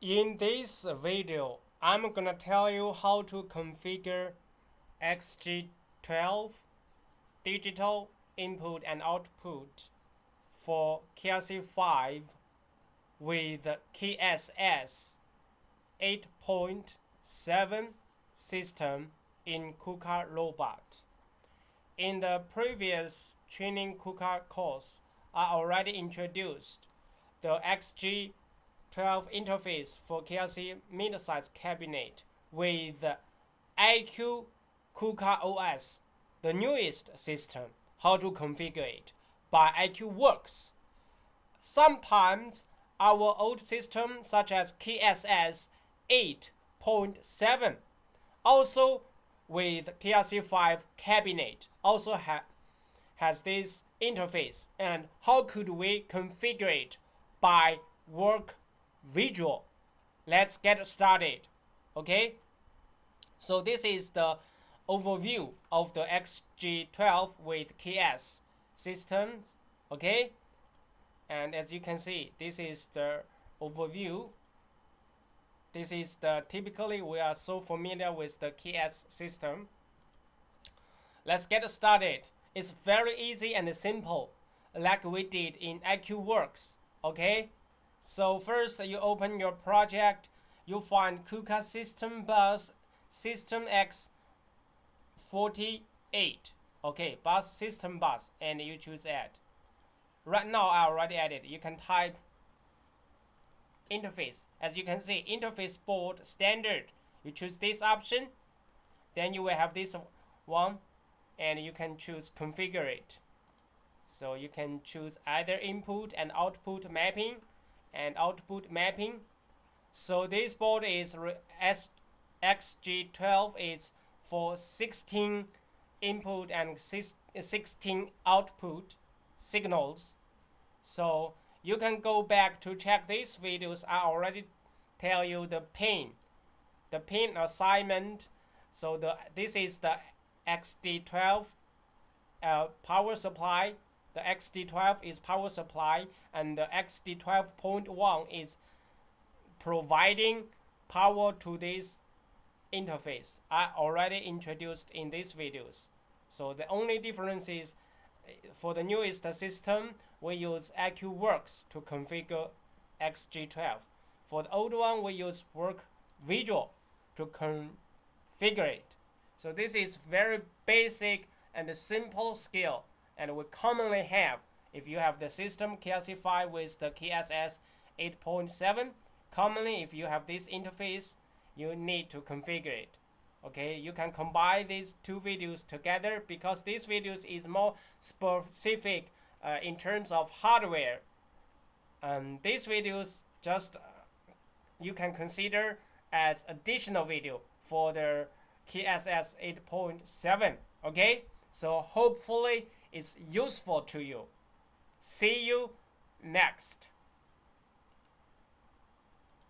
In this video, I'm gonna tell you how to configure XG12 digital input and output for KRC5 with KSS8.7 System in KUKA Robot. In the previous training KUKA course, I already introduced the XG12 interface for KRC mid-size cabinet with IQ KUKA OS, the newest system, how to configure it by IQ Works. Sometimes our old system such as KSS8.7 also with KRC5 cabinet also has this interface, and how could we configure it by workvisual? Let's get started. Okay, so this is the overview of the XG12 with KS systems. Okay, and as you can see, this is the overview. This is the typically we are so familiar with the KS system. Let's get started. It's very easy and simple, like we did in IQ Works. Okay, so first you open your project, you find KUKA System Bus System X48. Okay, bus system bus, and you choose add. Right now I already added. You can type interface. As you can see, interface board standard. You choose this option, then you will have this one, and you can choose configure it. So you can choose either input and output mapping and output mapping. So this board is XG12 is for 16 input and 16 output signals. So you can go back to check these videos. I already tell you the pin assignment. So this is the XG12 power supply. The XG12 is power supply, and the XG12.1 is providing power to this interface. I already introduced in these videos. So the only difference is for the newest system, we use IQ Works to configure XG12. For the old one, we use workvisual to configure it. So this is very basic and simple skill, and we commonly have if you have the system KRC5 with the KSS 8.7. Commonly, if you have this interface, you need to configure it. Okay, you can combine these two videos together because this video is more specific in terms of hardware. These videos just you can consider as additional video for the KSS 8.7. Okay, so hopefully it's useful to you. See you next.